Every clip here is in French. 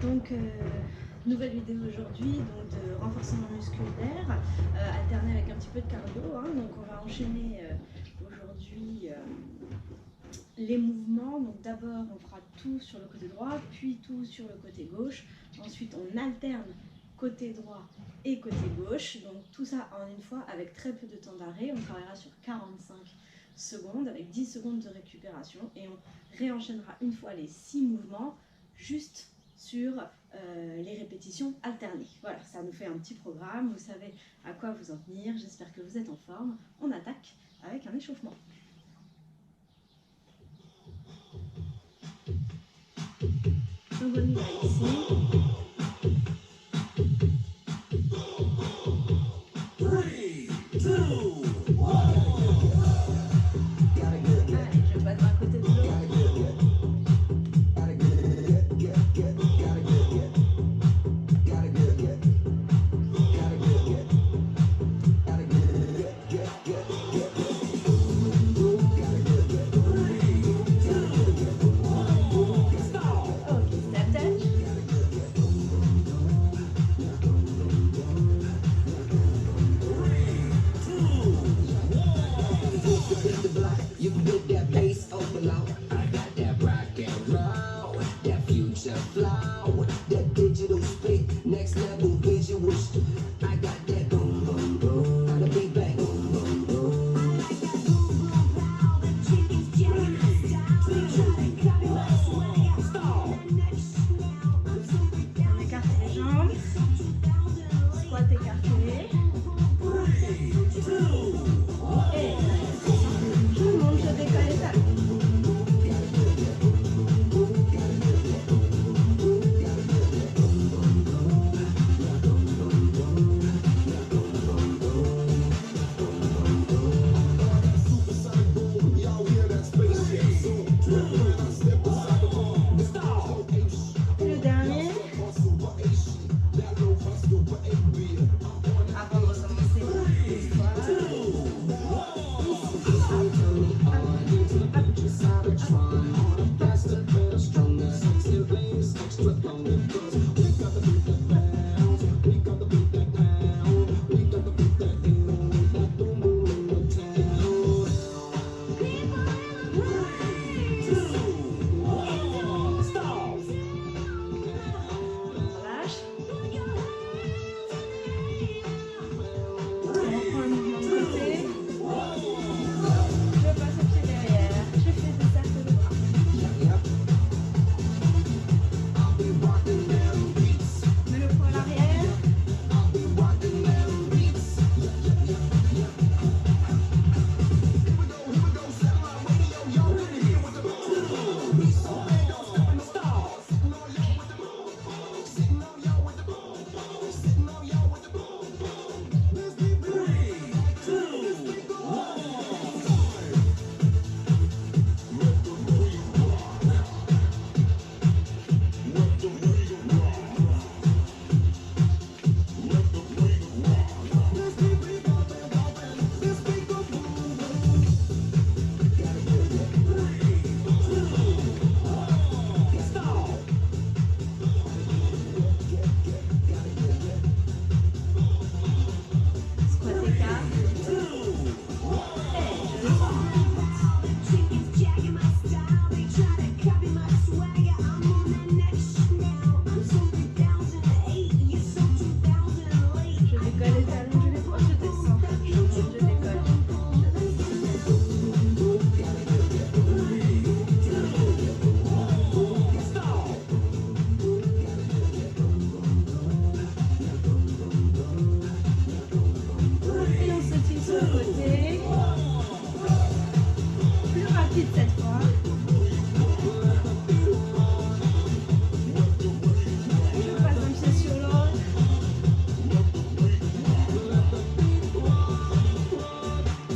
Donc, nouvelle vidéo aujourd'hui, donc de renforcement musculaire, alterné avec un petit peu de cardio. Donc on va enchaîner aujourd'hui les mouvements. Donc d'abord on fera tout sur le côté droit, puis tout sur le côté gauche. Ensuite on alterne côté droit et côté gauche. Donc tout ça en une fois avec très peu de temps d'arrêt. On travaillera sur 45 secondes avec 10 secondes de récupération et on réenchaînera une fois les 6 mouvements juste sur les répétitions alternées. Voilà, ça nous fait un petit programme, vous savez à quoi vous en tenir, j'espère que vous êtes en forme. On attaque avec un échauffement. Donc on y va ici. 3, 2, 1. Allez, je vais battre un côté de l'autre. You can get that bass overload. I got that rock and roll, that future flow, that digital spit, next level visuals. I got that boom boom boom, got a big bang boom boom boom. I like that boom boom pow, the chicken's jamming my style. They try to copy my swag. Stop. On écarte les jambes, squat écarté. Et tout le monde, je décolle les talons. Le dernier. Avant de recommencer les squats. Relâche. On reprend le mouvement de côté. Je passe au pied derrière. Je fais des cercles de bras. Mets le poids à l'arrière. Squat écart. Et je descends. Je décolle les talons, je les prends, je descends. Je monte, je décolle. Et on sautille sur le côté. Plus rapide cette fois. Je passe un pied sur l'autre.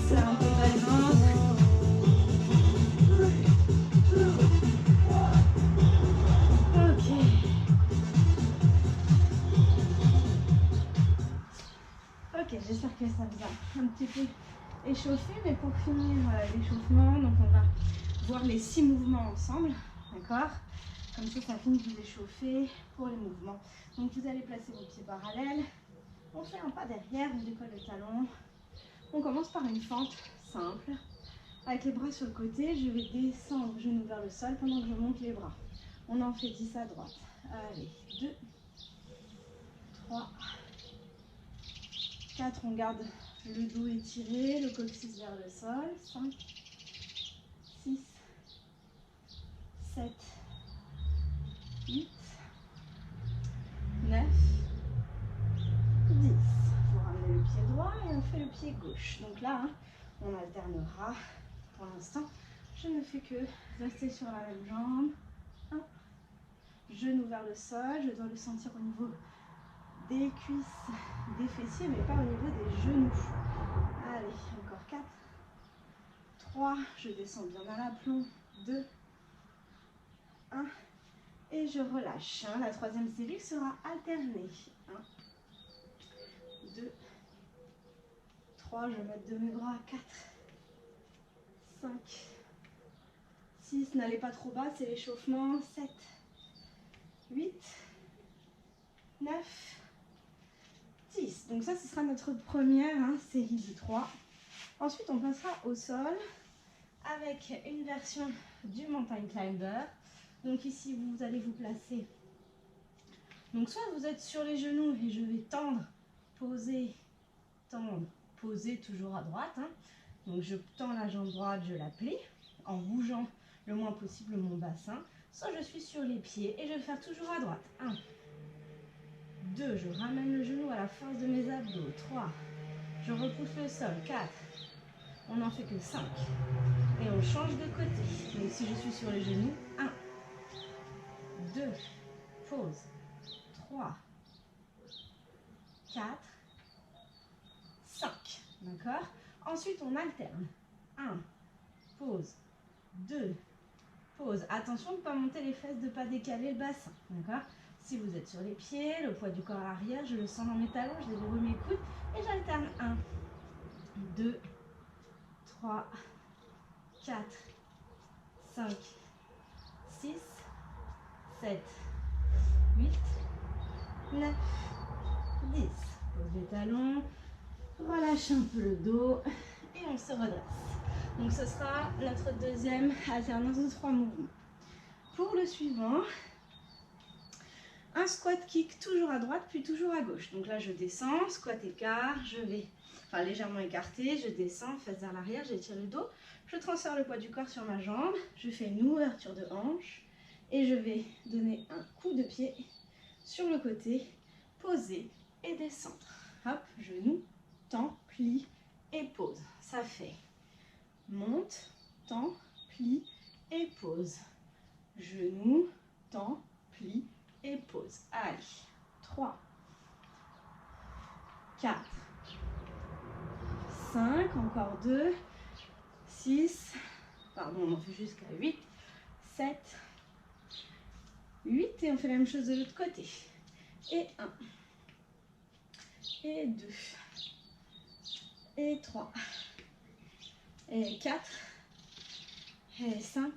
C'est un peu le ventre. Ok. Ok, j'espère que ça vous a un petit peu échauffé, mais pour finir l'échauffement, donc on va voir les 6 mouvements ensemble, d'accord? Comme ça finit de vous échauffer pour les mouvements. Donc vous allez placer vos pieds parallèles. On fait un pas derrière, on décolle le talon. On commence par une fente simple. Avec les bras sur le côté, je vais descendre genou vers le sol pendant que je monte les bras. On en fait 10 à droite. Allez, 2, 3, 4, on garde le dos étiré, le coccyx vers le sol. 5, 6, 7, 8, 9, 10. Vous ramenez le pied droit et on fait le pied gauche. Donc là, on alternera. Pour l'instant, je ne fais que rester sur la même jambe. 1, genou vers le sol. Je dois le sentir au niveau des cuisses, des fessiers, mais pas au niveau des genoux. Allez, encore 4, 3, je descends bien à l'aplomb. 2, 1, et je relâche. La troisième série sera alternée. 1, 2, 3, je mets de mes bras. 4, 5, 6, n'allez pas trop bas, c'est l'échauffement. 7, 8, 9, 10. Donc ça, ce sera notre première série de 3. Ensuite, on passera au sol avec une version du mountain climber. Donc ici, vous allez vous placer. Donc soit vous êtes sur les genoux et je vais tendre, poser, toujours à droite. Donc je tends la jambe droite, je la plie en bougeant le moins possible mon bassin. Soit je suis sur les pieds et je vais faire toujours à droite. 1, 2, je ramène le genou à la force de mes abdos. 3, je repousse le sol. 4, on n'en fait que 5. Et on change de côté. Donc si je suis sur les genoux, 1, 2, pause. 3, 4, 5. D'accord? Ensuite, on alterne. 1, pause. 2, pause. Attention de ne pas monter les fesses, de ne pas décaler le bassin. D'accord? Si vous êtes sur les pieds, le poids du corps à l'arrière, je le sens dans mes talons, je déroule mes coudes et j'alterne. 1, 2, 3, 4, 5, 6, 7, 8, 9, 10. Pose les talons, relâche un peu le dos et on se redresse. Donc ce sera notre deuxième alternance de 3 mouvements. Pour le suivant, un squat kick toujours à droite puis toujours à gauche. Donc là je descends, squat écart, je vais légèrement écarté, je descends, face vers l'arrière, j'étire le dos, je transfère le poids du corps sur ma jambe, je fais une ouverture de hanche et je vais donner un coup de pied sur le côté, poser et descendre. Hop, genou, tend, plie et pose. Ça fait monte, tend, plie et pose. Genou, tend, plie et pose. Allez, 3, 4, 5, encore 2, 6, pardon, on en fait jusqu'à 8, 7, 8 et on fait la même chose de l'autre côté. Et 1, et 2, et 3, et 4, et 5,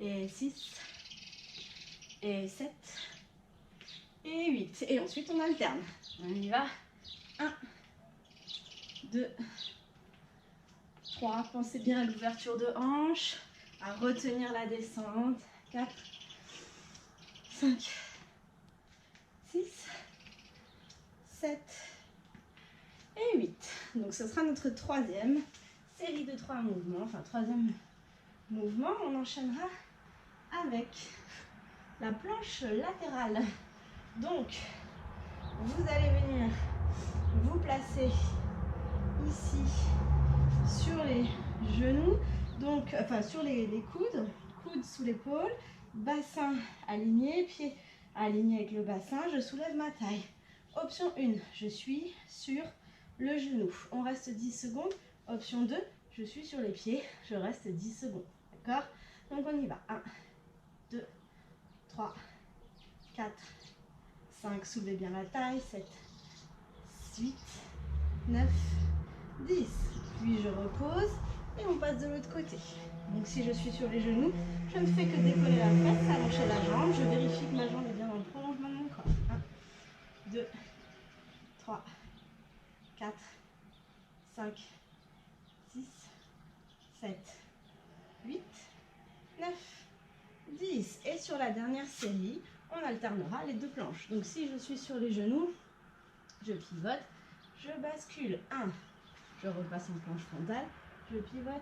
et 6, et 7, et 8. Et ensuite on alterne. On y va. 1, 2, 3. Pensez bien à l'ouverture de hanche, à retenir la descente. 4, 5, 6, 7 et 8. Donc ce sera notre troisième série de 3 mouvements. Enfin, troisième mouvement, on enchaînera avec la planche latérale. Donc, vous allez venir vous placer ici sur les genoux, donc sur les coudes, coudes sous l'épaule, bassin aligné, pied aligné avec le bassin, je soulève ma taille. Option 1, je suis sur le genou. On reste 10 secondes. Option 2, je suis sur les pieds, je reste 10 secondes. D'accord? Donc on y va. 1, 2, 3, 4, 5, soulevez bien la taille, 7, 8, 9, 10. Puis je repose et on passe de l'autre côté. Donc si je suis sur les genoux, je ne fais que décoller la fesse, allonger la jambe, je vérifie que ma jambe est bien dans le prolongement de mon corps. 1, 2, 3, 4, 5, 6, 7, 8, 9, 10. Et sur la dernière série, on alternera les deux planches. Donc si je suis sur les genoux, je pivote, je bascule. 1, je repasse en planche frontale, je pivote.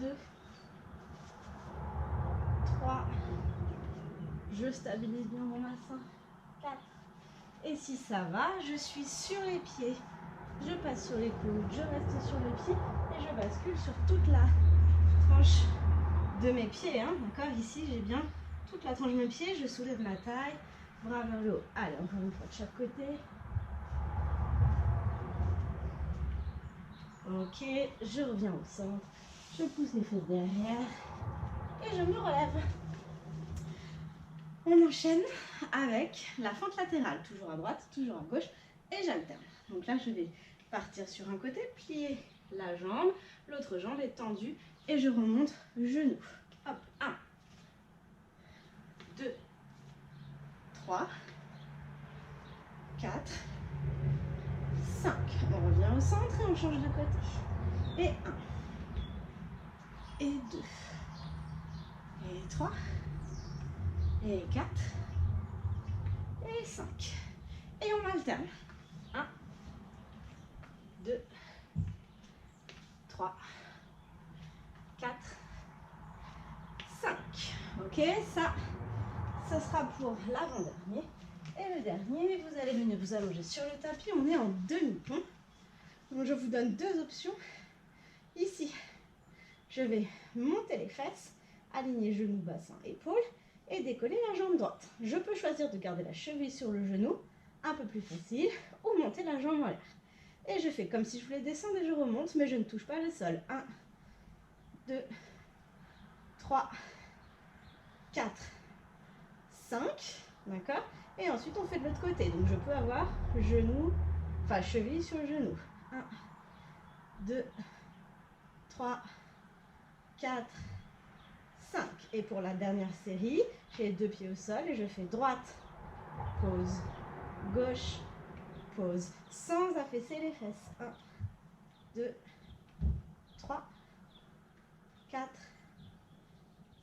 2, 3, je stabilise bien mon bassin. 4. Et si ça va, je suis sur les pieds. Je passe sur les coudes, je reste sur les pieds et je bascule sur toute la tranche de mes pieds. D'accord? Ici, j'ai bien toute la tranche de mes pieds. Je soulève ma taille, bras vers le haut. Allez, encore une fois de chaque côté. Ok, je reviens au centre. Je pousse les fesses derrière et je me relève. On enchaîne avec la fente latérale, toujours à droite, toujours à gauche, et j'alterne. Donc là, je vais partir sur un côté, plier la jambe, l'autre jambe est tendue, et je remonte genou. Hop, 1, 2, 3, 4, 5. On revient au centre et on change de côté. Et 1, et 2, et 3, et 4, et 5. Et on alterne. 1, 2, 3, 4, 5. Ok, ça sera pour l'avant-dernier. Et le dernier, vous allez venir vous allonger sur le tapis. On est en demi-pont. Donc je vous donne deux options. Ici, je vais monter les fesses, aligner genoux, bassin, épaules et décoller la jambe droite. Je peux choisir de garder la cheville sur le genou, un peu plus facile, ou monter la jambe en l'air. Et je fais comme si je voulais descendre et je remonte, mais je ne touche pas le sol. 1, 2, 3, 4, 5, d'accord? Et ensuite on fait de l'autre côté. Donc je peux avoir genou, enfin cheville sur le genou. 1, 2, 3, 4, 5. Et pour la dernière série, j'ai les deux pieds au sol et je fais droite, pause, gauche, pause, sans affaisser les fesses. 1, 2, 3, 4,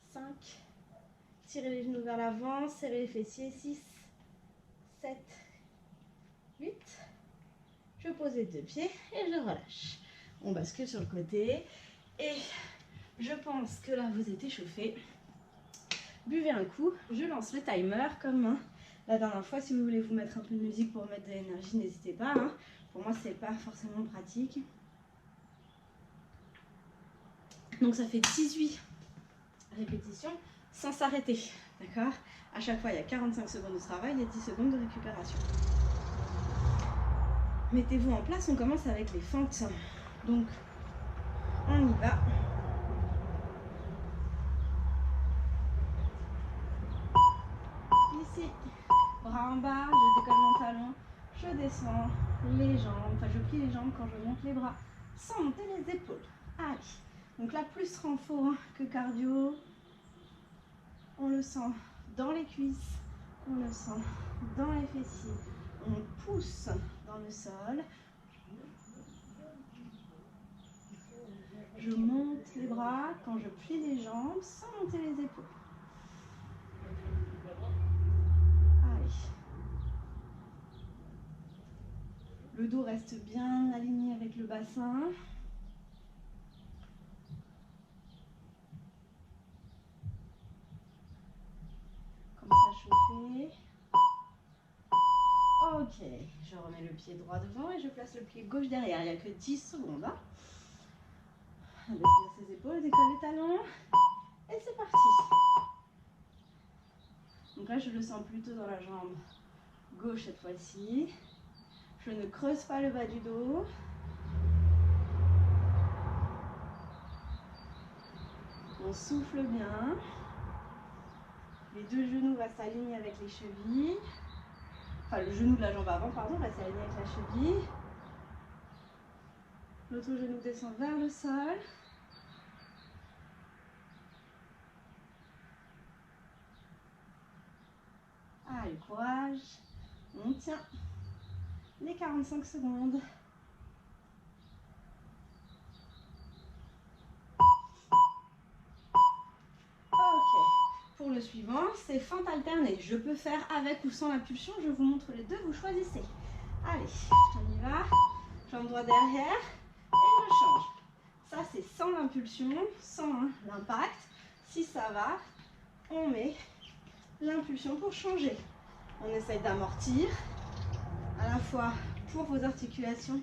5. Tirez les genoux vers l'avant, serrez les fessiers. 6, 7, 8. Je pose les deux pieds et je relâche. On bascule sur le côté et je pense que là vous êtes échauffé. Buvez un coup, je lance le timer comme la dernière fois. Si vous voulez vous mettre un peu de musique pour mettre de l'énergie, n'hésitez pas. Pour moi, c'est pas forcément pratique. Donc ça fait 18 répétitions sans s'arrêter. D'accord? À chaque fois, il y a 45 secondes de travail et 10 secondes de récupération. Mettez-vous en place, on commence avec les fentes. Donc, on y va. Ici, bras en bas, je décolle mon talon, je descends les jambes, enfin je plie les jambes quand je monte les bras, sans monter les épaules. Allez, donc là plus renfort que cardio, on le sent dans les cuisses, on le sent dans les fessiers, on pousse dans le sol. Je monte les bras quand je plie les jambes sans monter les épaules. Allez. Le dos reste bien aligné avec le bassin. Comme ça, chauffer. Ok, je remets le pied droit devant et je place le pied gauche derrière. Il n'y a que 10 secondes. On baisse bien ses épaules, décolle les talons. Et c'est parti. Donc là, je le sens plutôt dans la jambe gauche cette fois-ci. Je ne creuse pas le bas du dos. On souffle bien. Les deux genoux restent alignés avec les chevilles. Enfin, le genou de la jambe avant, pardon, reste aligné avec la cheville. L'autre genou descend vers le sol. Allez, courage. On tient les 45 secondes. Ok. Pour le suivant, c'est fente alternée. Je peux faire avec ou sans l'impulsion. Je vous montre les deux, vous choisissez. Allez, on y va. Jambe droite derrière et je change. Ça, c'est sans l'impulsion, sans l'impact. Si ça va, on met l'impulsion pour changer. On essaye d'amortir à la fois pour vos articulations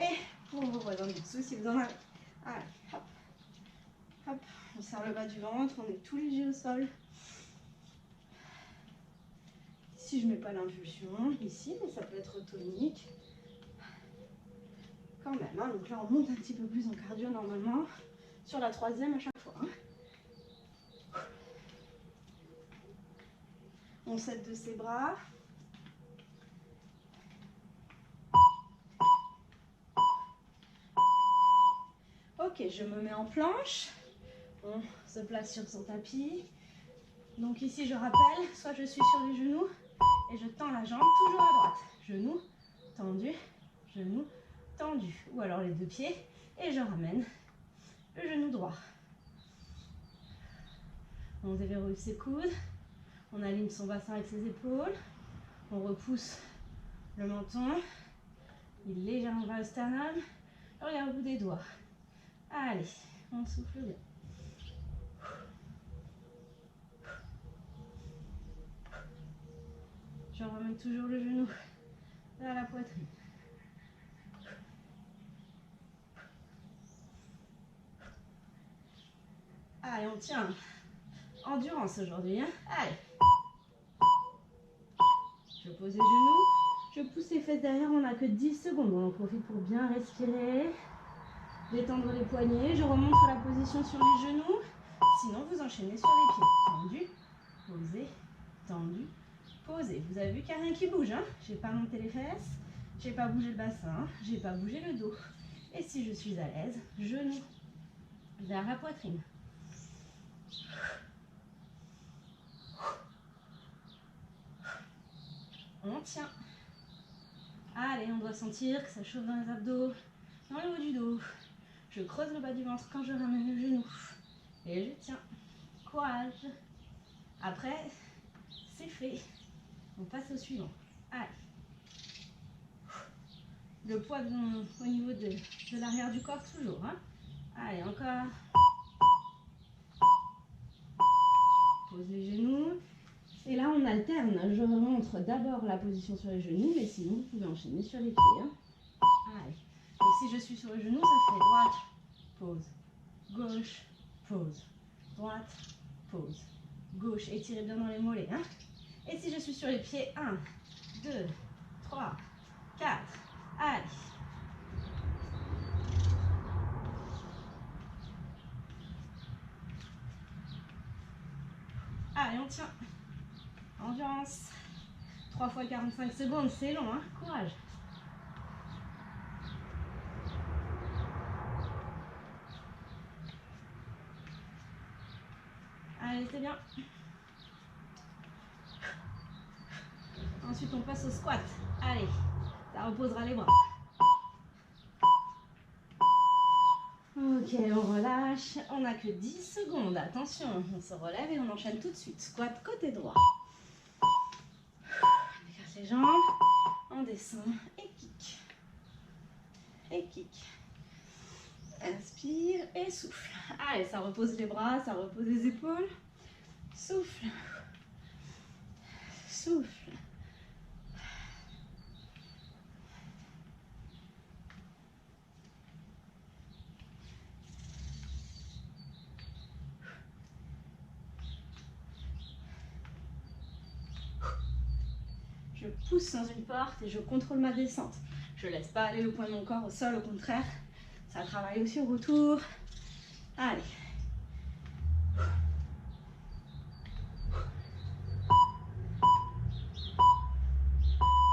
et pour vos voisins du dessous si vous en avez. Allez, hop, hop, on serre le bas du ventre, on est tout léger au sol. Si je ne mets pas l'impulsion ici, mais ça peut être tonique. Quand même, hein. Donc là on monte un petit peu plus en cardio normalement, sur la troisième à chaque fois. Hein. On s'aide de ses bras. Ok, je me mets en planche. On se place sur son tapis. Donc ici je rappelle, soit je suis sur les genoux et je tends la jambe toujours à droite. Genou tendu, genou tendu. Ou alors les deux pieds et je ramène le genou droit. On déverrouille ses coudes. On aligne son bassin avec ses épaules. On repousse le menton. Il est légèrement vers le sternum. Je regarde au bout des doigts. Allez, on souffle bien. Je ramène toujours le genou vers la poitrine. Allez, on tient. Endurance aujourd'hui. Hein. Allez. Je pose les genoux. Je pousse les fesses derrière. On n'a que 10 secondes. On en profite pour bien respirer. Détendre les poignets. Je remonte la position sur les genoux. Sinon, vous enchaînez sur les pieds. Tendu, posé, tendu, posé. Vous avez vu qu'il n'y a rien qui bouge. Hein. Je n'ai pas monté les fesses. Je n'ai pas bougé le bassin. Je n'ai pas bougé le dos. Et si je suis à l'aise, genoux vers la poitrine. On tient. Allez, on doit sentir que ça chauffe dans les abdos, dans le haut du dos. Je creuse le bas du ventre quand je ramène le genou. Et je tiens. Courage. Après, c'est fait. On passe au suivant. Allez. Le poids au niveau de l'arrière du corps toujours. Hein. Allez, encore. Pose les genoux. Et là, on alterne. Je montre d'abord la position sur les genoux, mais sinon, vous pouvez enchaîner sur les pieds. Hein. Allez. Donc, si je suis sur les genoux, ça fait droite, pause, gauche, pause, droite, pause, gauche. Étirez bien dans les mollets. Hein. Et si je suis sur les pieds, 1, 2, 3, 4. Allez. Allez, on tient. Endurance. 3 fois 45 secondes, c'est long, hein. Courage. Allez, c'est bien. Ensuite, on passe au squat. Allez, ça reposera les bras. Ok, on relâche. On n'a que 10 secondes. Attention, on se relève et on enchaîne tout de suite. Squat côté droit. On écarte les jambes. On descend et kick. Et kick. Inspire et souffle. Allez, ça repose les bras, ça repose les épaules. Souffle. Souffle. Je pousse dans une porte et je contrôle ma descente. Je ne laisse pas aller le poids de mon corps au sol, au contraire. Ça travaille aussi au retour. Allez.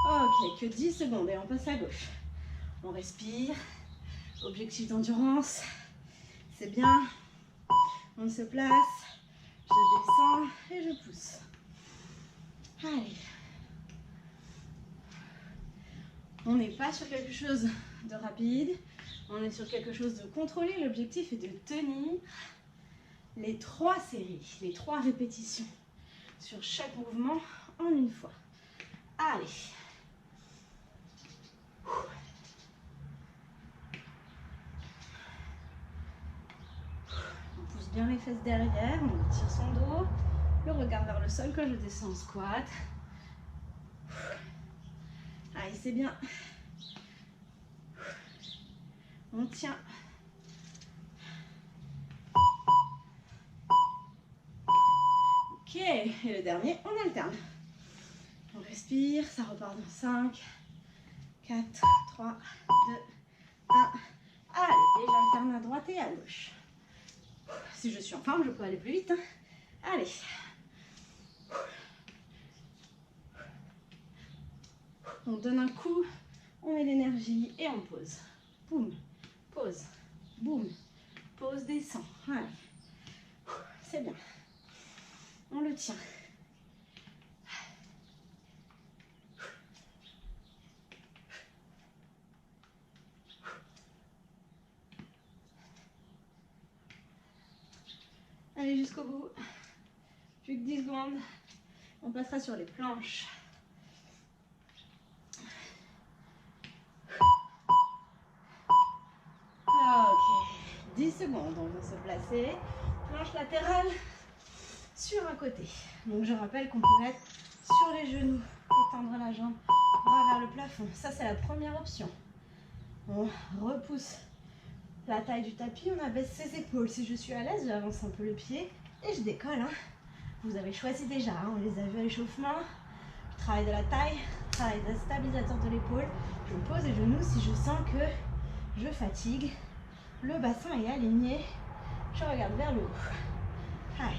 Ok, que 10 secondes et on passe à gauche. On respire. Objectif d'endurance. C'est bien. On se place. Je descends et je pousse. Allez. On n'est pas sur quelque chose de rapide, on est sur quelque chose de contrôlé. L'objectif est de tenir les 3 séries, les 3 répétitions sur chaque mouvement en une fois. Allez. On pousse bien les fesses derrière, on tire son dos, le regard vers le sol quand je descends en squat. Allez, c'est bien. On tient. Ok, et le dernier, on alterne. On respire, ça repart dans 5, 4, 3, 2, 1. Allez, et j'alterne à droite et à gauche. Si je suis en forme, je peux aller plus vite. Allez. On donne un coup, on met l'énergie et on pose. Boum, pause, boum, pause, descend. Allez. C'est bien. On le tient. Allez, jusqu'au bout. Plus que 10 secondes. On passera sur les planches. Ok. 10 secondes. On va se placer. Planche latérale sur un côté. Donc je rappelle qu'on peut mettre sur les genoux, étendre la jambe, bras vers le plafond. Ça, c'est la première option. On repousse la taille du tapis, on abaisse ses épaules. Si je suis à l'aise, j'avance un peu le pied et je décolle. Vous avez choisi déjà, on les a vus à l'échauffement. Je travaille de la taille, je travaille de stabilisateur de l'épaule. Je pose les genoux si je sens que je fatigue. Le bassin est aligné. Je regarde vers le haut. Allez.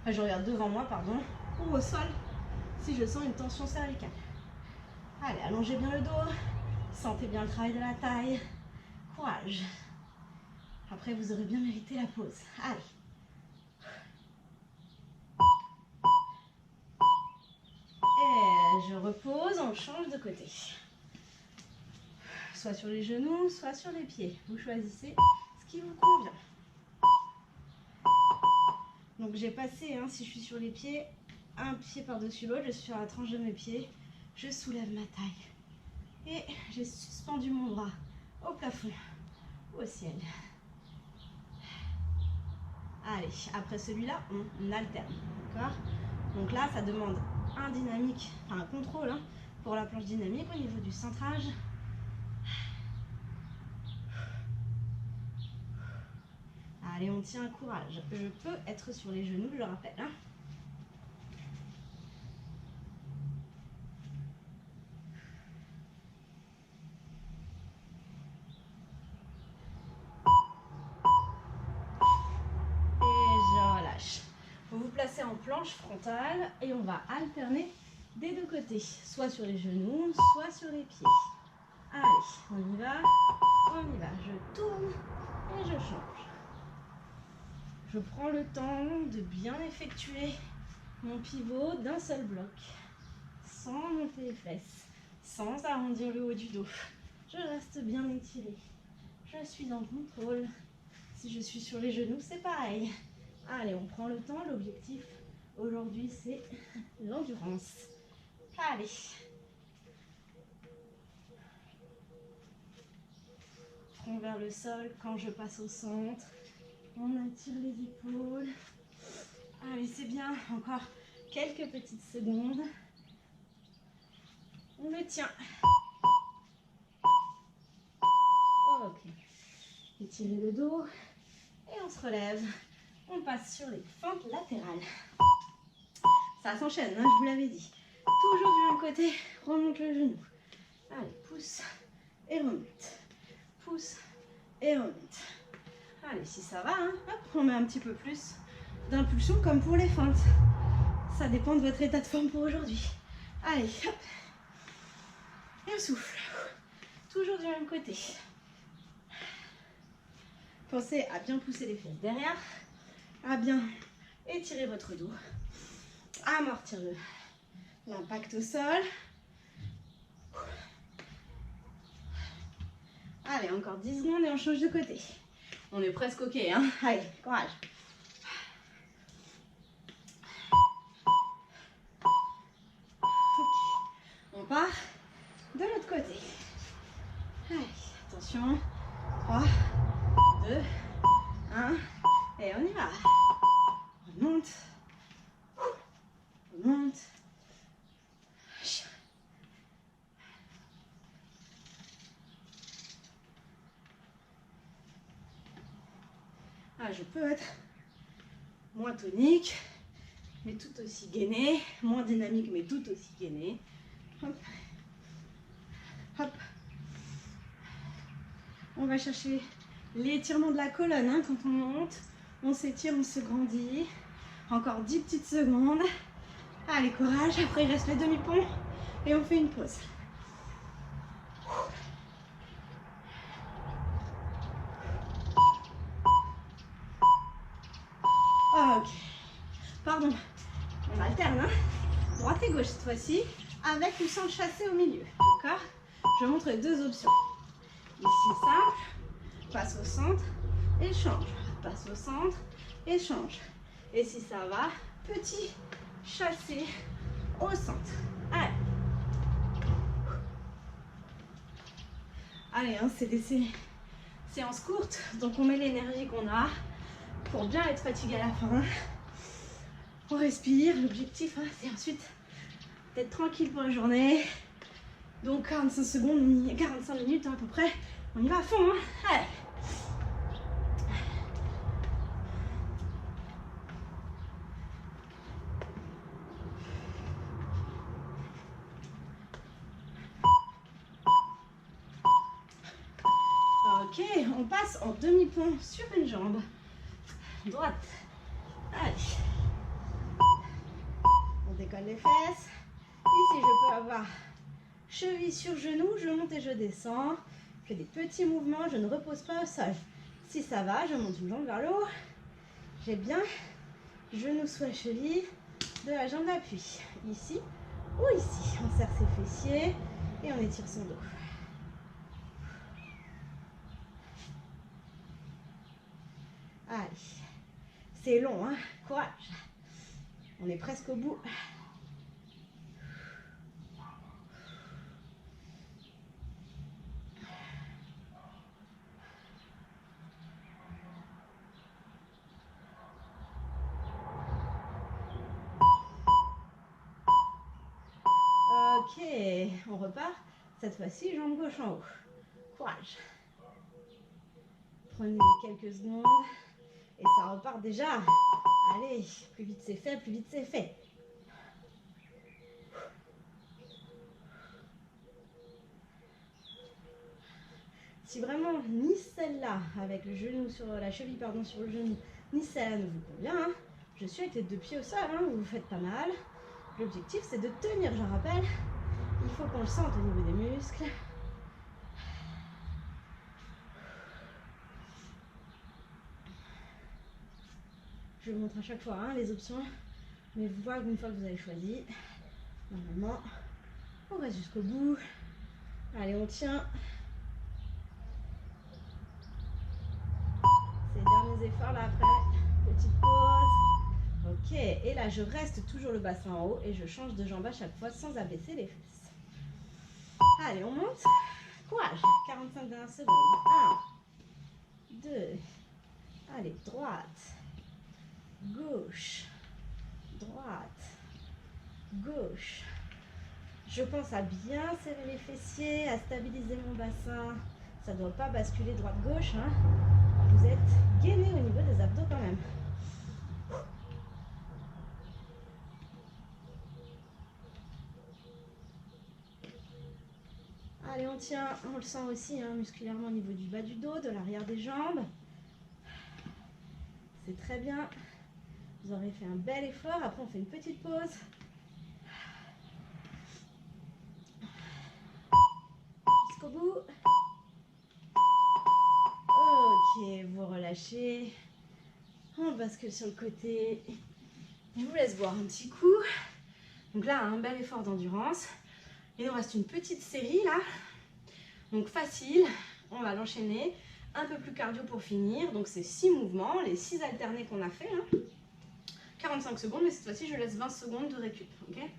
Enfin, je regarde devant moi, pardon, ou au sol si je sens une tension cervicale. Allez, allongez bien le dos. Sentez bien le travail de la taille. Courage. Après, vous aurez bien mérité la pause. Allez. Et je repose, on change de côté. Soit sur les genoux, soit sur les pieds. Vous choisissez ce qui vous convient. Donc j'ai passé, si je suis sur les pieds, un pied par-dessus l'autre, je suis sur la tranche de mes pieds. Je soulève ma taille. Et j'ai suspendu mon bras au plafond, au ciel. Allez, après celui-là, on alterne. D'accord ? Donc là, ça demande un contrôle pour la planche dynamique au niveau du centrage. Allez, on tient, courage. Je peux être sur les genoux, je le rappelle. Vous vous placez en planche frontale et on va alterner des deux côtés, soit sur les genoux, soit sur les pieds. Allez, on y va, je tourne et je change. Je prends le temps de bien effectuer mon pivot d'un seul bloc, sans monter les fesses, sans arrondir le haut du dos. Je reste bien étirée, je suis en contrôle. Si je suis sur les genoux, c'est pareil. Allez, on prend le temps. L'objectif aujourd'hui, c'est l'endurance. Allez. Front vers le sol quand je passe au centre. On attire les épaules. Allez, c'est bien. Encore quelques petites secondes. On le tient. Ok. Étirez le dos. Et on se relève. On passe sur les fentes latérales. Ça s'enchaîne, je vous l'avais dit. Toujours du même côté, remonte le genou. Allez, pousse et remonte. Pousse et remonte. Allez, si ça va, hop, on met un petit peu plus d'impulsion comme pour les fentes. Ça dépend de votre état de forme pour aujourd'hui. Allez, hop. Et on souffle. Toujours du même côté. Pensez à bien pousser les fesses derrière, à bien étirer votre dos, amortir l'impact au sol. Allez, encore 10 secondes et on change de côté. On est presque ok, hein. Allez, courage. Ok. On part de l'autre côté. Allez, attention. 3, 2, 1. Et on y va. On monte. On monte. Ah, je peux être moins tonique, mais tout aussi gainé, moins dynamique, mais tout aussi gainé. Hop. Hop. On va chercher l'étirement de la colonne, hein. Quand on monte, on s'étire, on se grandit. Encore 10 petites secondes. Allez, courage. Après, il reste les demi-ponts et on fait une pause. Ok. Pardon. On alterne, hein. Droite et gauche cette fois-ci, avec ou sans chassé au milieu. D'accord? Je montre les deux options. Ici, simple. Passe au centre et change. Passe au centre et change. Et si ça va, petit chassé au centre. Allez. Allez, hein, c'est des séances courtes, donc on met l'énergie qu'on a pour bien être fatigué à la fin. On respire. L'objectif, hein, c'est ensuite d'être tranquille pour la journée. Donc 45 secondes, 45 minutes, hein, à peu près. On y va à fond, hein. Allez. Ok, on passe en demi-pont sur une jambe. Droite. Allez. On décolle les fesses. Ici, je peux avoir cheville sur genou, je monte et je descends. Je fais des petits mouvements, je ne repose pas au sol. Si ça va, je monte une jambe vers le haut. J'ai bien genou sous la cheville de la jambe d'appui. Ici ou ici. On serre ses fessiers et on étire son dos. Allez, c'est long, hein. Courage. On est presque au bout. Ok, on repart. Cette fois-ci, jambe gauche en haut. Courage. Prenez quelques secondes et ça repart déjà. Allez, plus vite c'est fait, plus vite c'est fait. Si vraiment ni celle-là, avec le genou sur la cheville pardon sur le genou, ni celle-là ne vous convient, hein, je suis avec les deux pieds au sol, hein, vous faites pas mal. L'objectif c'est de tenir, je rappelle. Il faut qu'on le sente au niveau des muscles. Je vous montre à chaque fois, hein, les options, mais vous voyez qu'une fois que vous avez choisi, normalement, on reste jusqu'au bout. Allez, on tient. Ces derniers efforts là après, petite pause. Ok, et là je reste toujours le bassin en haut et je change de jambe à chaque fois sans abaisser les fesses. Allez, on monte. Courage, 45 dernières secondes. 1, 2, allez, droite, gauche, droite, gauche. Je pense à bien serrer les fessiers, à stabiliser mon bassin. Ça ne doit pas basculer droite-gauche, hein. Vous êtes gainé au niveau des abdos quand même. Allez, on tient, on le sent aussi hein, musculairement au niveau du bas du dos, de l'arrière des jambes. C'est très bien. Vous aurez fait un bel effort. Après, on fait une petite pause. Jusqu'au bout. Ok, vous relâchez. On bascule sur le côté. Je vous laisse boire un petit coup. Donc là, un bel effort d'endurance. Il nous reste une petite série là. Donc facile. On va l'enchaîner. Un peu plus cardio pour finir. Donc c'est 6 mouvements, les 6 alternés qu'on a fait. Hein. 45 secondes, mais cette fois-ci, je laisse 20 secondes de récup. Okay,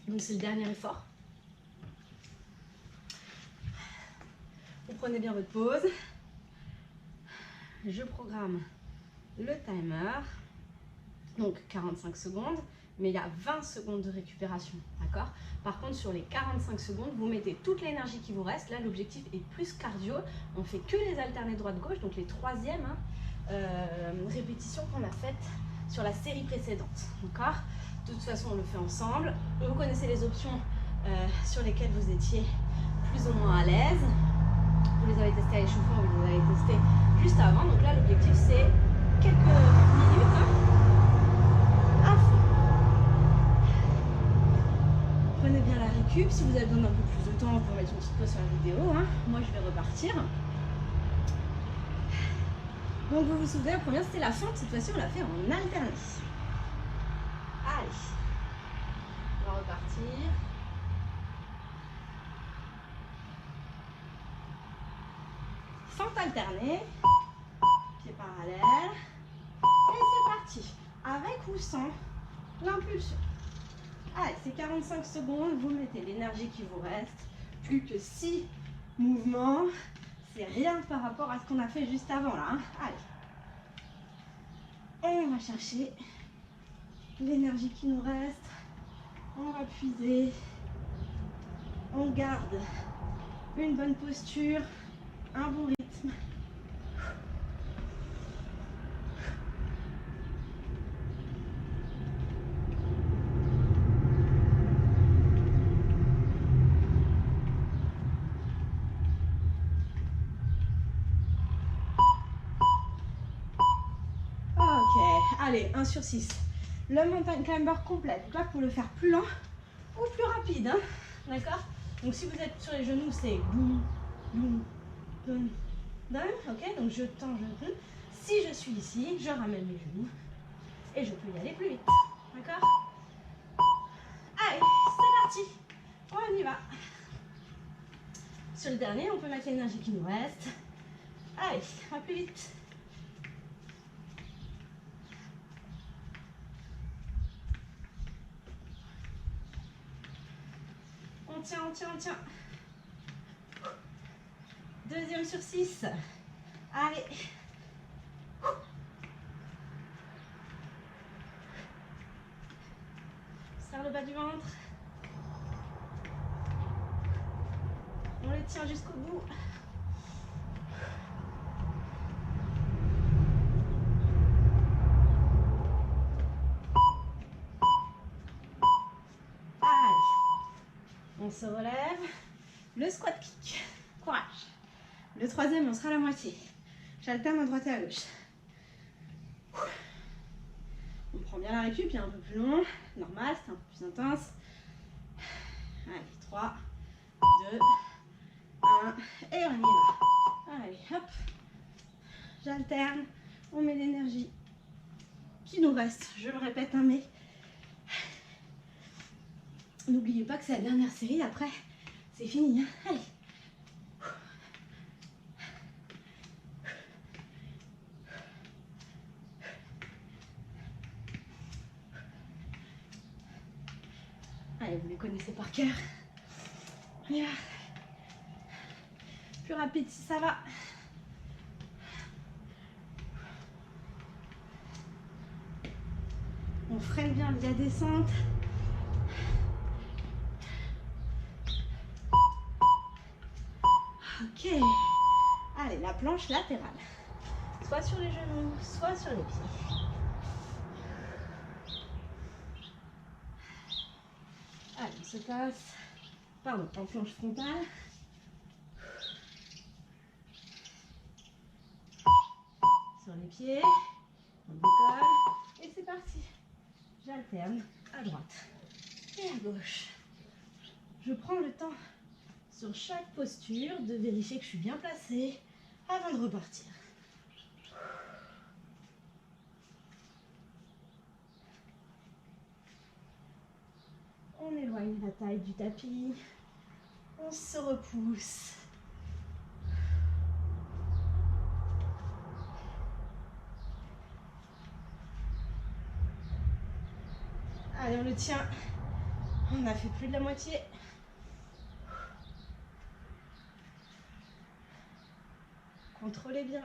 donc c'est le dernier effort. Vous prenez bien votre pause. Je programme le timer. Donc 45 secondes, mais il y a 20 secondes de récupération, d'accord? Par contre, sur les 45 secondes, vous mettez toute l'énergie qui vous reste. Là, l'objectif est plus cardio. On fait que les alternés droite-gauche, donc les troisièmes répétitions qu'on a faites sur la série précédente, d'accord? De toute façon, on le fait ensemble. Vous connaissez les options sur lesquelles vous étiez plus ou moins à l'aise. Vous les avez testées à l'échauffement, vous les avez testées juste avant. Donc là, l'objectif, c'est quelques minutes. Hein, à fond. Prenez bien la récup. Si vous avez besoin d'un peu plus de temps, on peut mettre une petite pause sur la vidéo. Hein. Moi, je vais repartir. Donc, vous vous souvenez, la première, c'était la fente. Cette fois-ci, on l'a fait en alterné. Allez. On va repartir. Fente alternée. Pieds parallèles. Et c'est parti. Avec ou sans l'impulsion. Allez, c'est 45 secondes. Vous mettez l'énergie qui vous reste. Plus que 6 mouvements. C'est rien par rapport à ce qu'on a fait juste avant là. Hein. Allez. On va chercher l'énergie qui nous reste. On va puiser. On garde une bonne posture. Un bon rythme. Allez, 1 sur 6. Le mountain climber complet. Là, pour le faire plus lent ou plus rapide. Hein, d'accord? Donc, si vous êtes sur les genoux, c'est boum, boum, boum, down. Ok? Donc, je tends, je tends. Si je suis ici, je ramène mes genoux et je peux y aller plus vite. D'accord? Allez, c'est parti. On y va. Sur le dernier, on peut mettre l'énergie qui nous reste. Allez, on va plus vite. On tient, on tient, on tient. Deuxième sur 6. Allez. Serre le bas du ventre. On les tient jusqu'au bout. Allez. On se relève. Le squat kick. Courage. Le troisième, on sera à la moitié. J'alterne à droite et à gauche. On prend bien la récup, il y a un peu plus long. Normal, c'est un peu plus intense. Allez, 3, 2, 1. Et on y va. Allez, hop. J'alterne. On met l'énergie qui nous reste. Je le répète, hein, mais n'oubliez pas que c'est la dernière série. Après, c'est fini. Hein. Allez. Allez, vous les connaissez par cœur. On y va. Plus rapide si ça va. On freine bien la descente. Ok. Allez, la planche latérale. Soit sur les genoux, soit sur les pieds. Allez, on se passe. Pardon, en planche frontale. Sur les pieds. On décolle. Et c'est parti. J'alterne à droite et à gauche. Je prends le temps sur chaque posture de vérifier que je suis bien placée avant de repartir. On éloigne la taille du tapis. On se repousse. Allez, on le tient. On a fait plus de la moitié. Contrôlez bien.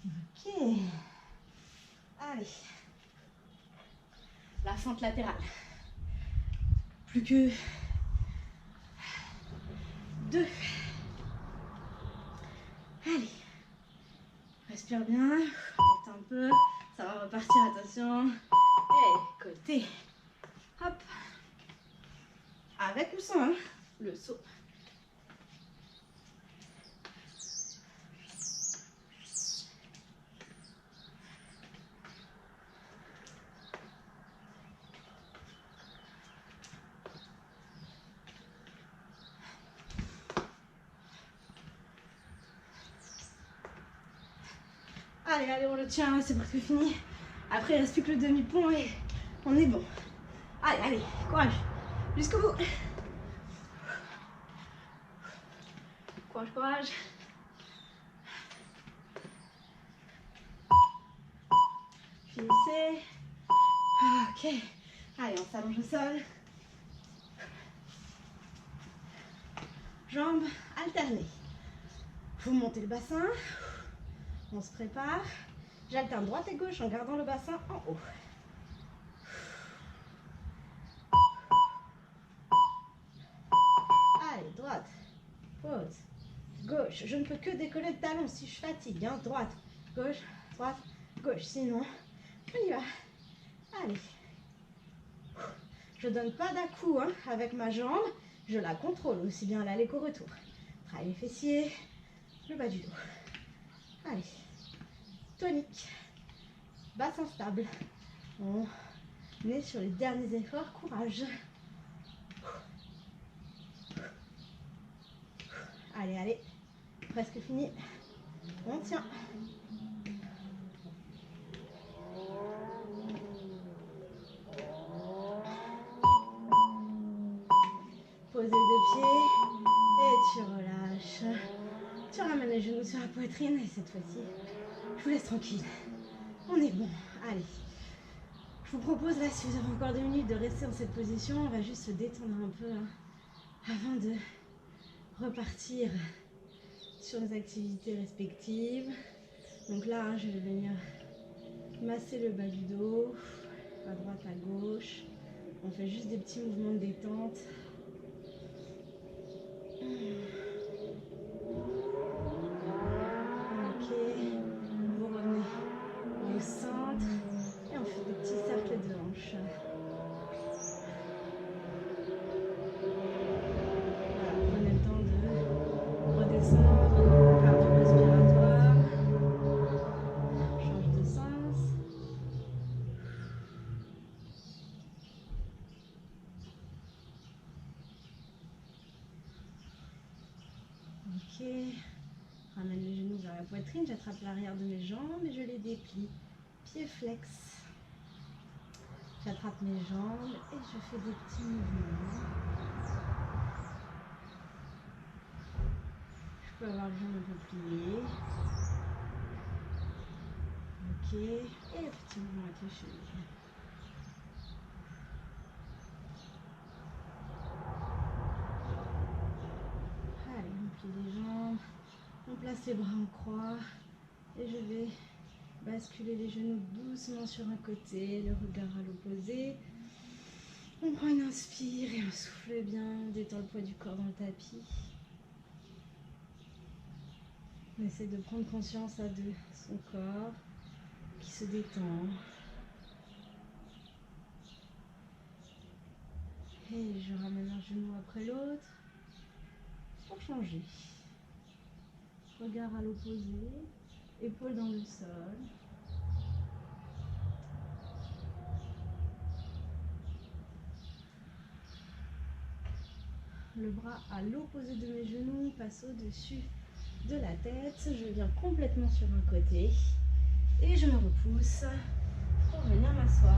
Ok. Allez. La fente latérale. Plus que 2. Allez. Respire bien. Détends un peu. Ça va repartir, attention. Et côté. Hop. Avec ou sans, hein, le saut. Allez, allez, on le tient, c'est presque fini. Après, il reste plus que le demi-pont et on est bon. Allez, allez, courage. Jusqu'au bout. Courage, courage. Finissez. Ok. Allez, on s'allonge au sol. Jambes alternées. Vous montez le bassin. On se prépare. J'alterne droite et gauche en gardant le bassin en haut. Allez, droite. Pause. Gauche. Je ne peux que décoller le talon si je fatigue. Hein. Droite, gauche, droite, gauche. Sinon, on y va. Allez. Je ne donne pas d'à-coup hein, avec ma jambe. Je la contrôle aussi bien à l'aller qu'au retour. Travaille les fessiers, le bas du dos. Allez. Tonique. Bassin stable. On est sur les derniers efforts. Courage. Allez, allez. Presque fini. On tient. Posez les deux pieds. Et tu relâches. Tu ramènes les genoux sur la poitrine. Et cette fois-ci, je vous laisse tranquille. On est bon. Allez. Je vous propose là, si vous avez encore 2 minutes, de rester dans cette position. On va juste se détendre un peu hein, avant de repartir sur nos activités respectives. Donc là, hein, je vais venir masser le bas du dos, à droite, à gauche. On fait juste des petits mouvements de détente. Ok, vous revenez au centre et on fait des petits cercles de hanches. Voilà, prenez le temps de redescendre, cardio-respiratoire. Change de sens. Ok, ramène les genoux vers la poitrine, j'attrape l'arrière de mes jambes et je les déplie. Pieds flex. J'attrape mes jambes et je fais des petits mouvements. Je peux avoir les jambes un peu pliées. Ok, et un petit mouvement avec les chevilles. Allez, on plie les jambes, on place les bras en croix et je vais basculer les genoux doucement sur un côté, le regard à l'opposé. On prend une inspire et on souffle bien, on détend le poids du corps dans le tapis. On essaie de prendre conscience de son corps qui se détend. Et je ramène un genou après l'autre pour changer. Regard à l'opposé, épaules dans le sol. Le bras à l'opposé de mes genoux passe au-dessus de la tête. Je viens complètement sur un côté et je me repousse pour venir m'asseoir.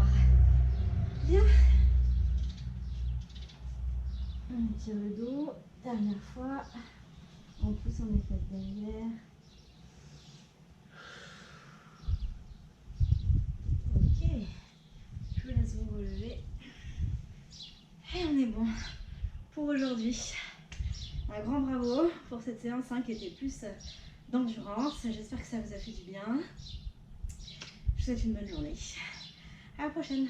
On tire le dos. Dernière fois. On pousse, on efflète derrière. Ok. Je vous laisse vous relever. Et on est bon pour aujourd'hui. Un grand bravo pour cette séance qui était plus d'endurance. J'espère que ça vous a fait du bien. Je vous souhaite une bonne journée. À la prochaine.